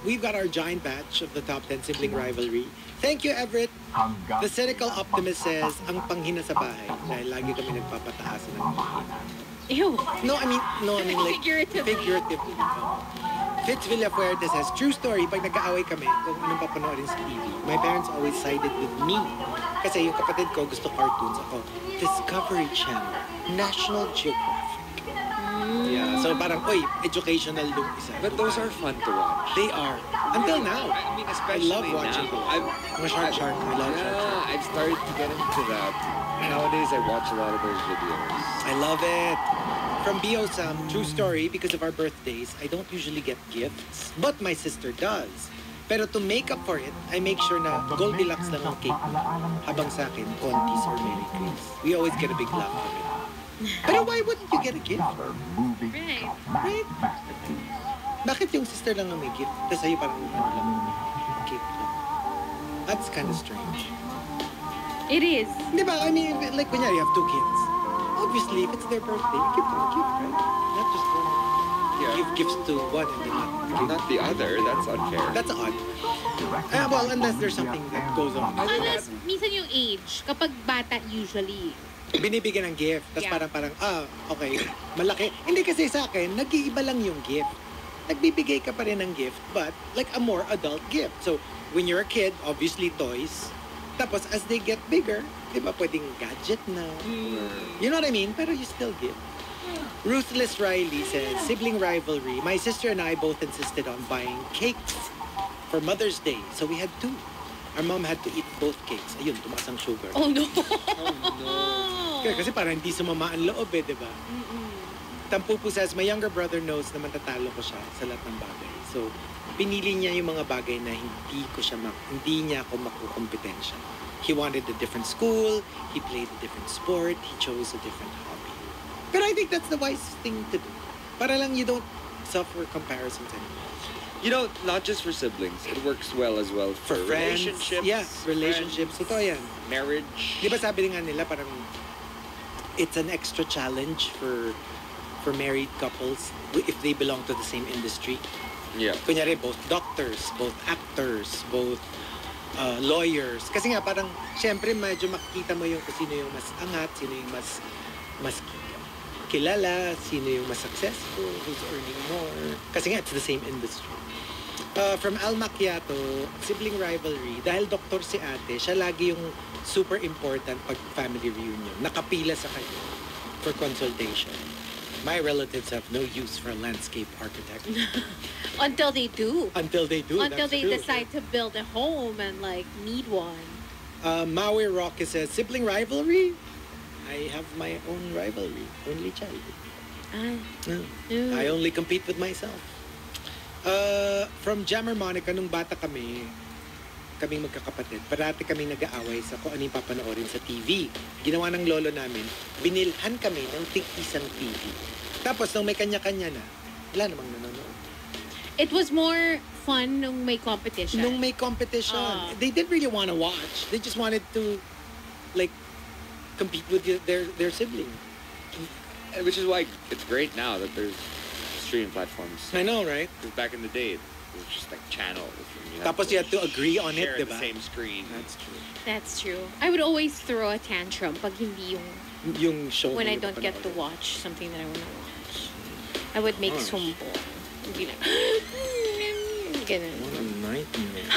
we've got our giant batch of the top 10 sibling rivalry. Thank you, Everett. The cynical optimist says, ang panghina sa bahay dahil lagi kami nagpapataasan ng Ew. No, I mean like figuratively. Fitz Villafuerte says, true story, pag nag-aaway kami kung anong papanoorin sa TV, my parents always sided with me. Kasi yung kapatid ko gusto cartoons, ako Discovery Channel, National Geographic. Yeah, so parang, educational yung isa. But those are fun to watch. They are. Until now. I mean, especially I love watching now. them. Shark. I love Shark. I've started to get into that. Nowadays, I watch a lot of those videos. I love it. From Biosam, true story, because of our birthdays, I don't usually get gifts, but my sister does. Pero to make up for it, I make sure na Goldilocks lang ang cake mo. Habang sa akin, Contis or Mary Grace. We always get a big laugh from it. Pero why wouldn't you get a gift? Right. Right? Bakit yung sister lang ang may gift? Tapos sa'yo parang cake lang. That's kind of strange. It is. Di ba? I mean, like kunyari, you have two kids. Obviously, if it's their birthday, you give them a gift, right? Not just one. Yeah. Give gifts to one and then Not the other. That's unfair. That's odd. Well, unless there's something that goes on. Unless, minsan yung age, kapag bata usually. Binibigyan ng gift. Tapos Yeah. parang, okay, malaki. Hindi kasi sa akin, nag-iiba lang yung gift. Nagbibigay ka pa rin ng gift, but like a more adult gift. So, when you're a kid, obviously toys. Tapos, as they get bigger, di ba, pwedeng gadget na. You know what I mean? Pero you still give. Ruthless Riley says, sibling rivalry. My sister and I both insisted on buying cakes for Mother's Day. So we had two. Our mom had to eat both cakes. Ayun, tumaas ang sugar. Oh no! Kasi parang hindi sumama ang loob di ba? Tampupu says, my younger brother knows na matatalo ko siya sa lahat ng bagay. So, pinili niya yung mga bagay na hindi niya ako makukompetensya. He wanted a different school, he played a different sport, he chose a different hobby. But I think that's the wise thing to do. Para lang you don't suffer comparisons anymore. You know, not just for siblings. It works well as well for friends. relationships. Yeah, relationships. Friends, Ito yan. marriage. Di ba sabi nga nila parang it's an extra challenge for married couples if they belong to the same industry. Yeah. Kunyari, both doctors, both actors, both lawyers. Kasi nga parang, syempre medyo makikita mo yung kung sino yung mas angat, sino yung mas kilala, sino yung mas successful, who's earning more. Kasi nga, it's the same industry. From Al Macchiato, sibling rivalry. Dahil doktor si ate, siya lagi yung super important pag family reunion. Nakapila sa kanya for consultation. My relatives have no use for a landscape architect. Until they do. Until they do. Until that's they true. decide to build a home and like need one. Maui Rocky says, sibling rivalry? I have my own rivalry. Only child. I only compete with myself. From Jammer Monica, nung bata kaming magkakapatid, parati kaming nag-aaway sa kung ano yung papanoorin sa TV. Ginawa ng lolo namin, binilhan kami ng tig-isang TV. Tapos, nung may kanya-kanya na, wala namang nanonood. It was more fun nung may competition. Nung may competition, they didn't really want to watch. They just wanted to, like, compete with their sibling. Which is why it's great now that there's streaming platforms. I know, right? Because back in the day, it was just like channels. Tapos you had to agree on it, share diba? the same screen. That's true. That's true. I would always throw a tantrum pag hindi yung show when na I yung don't get to papanood. watch something that I want to watch. I would make sumbo. Be like, ganun. What a nightmare.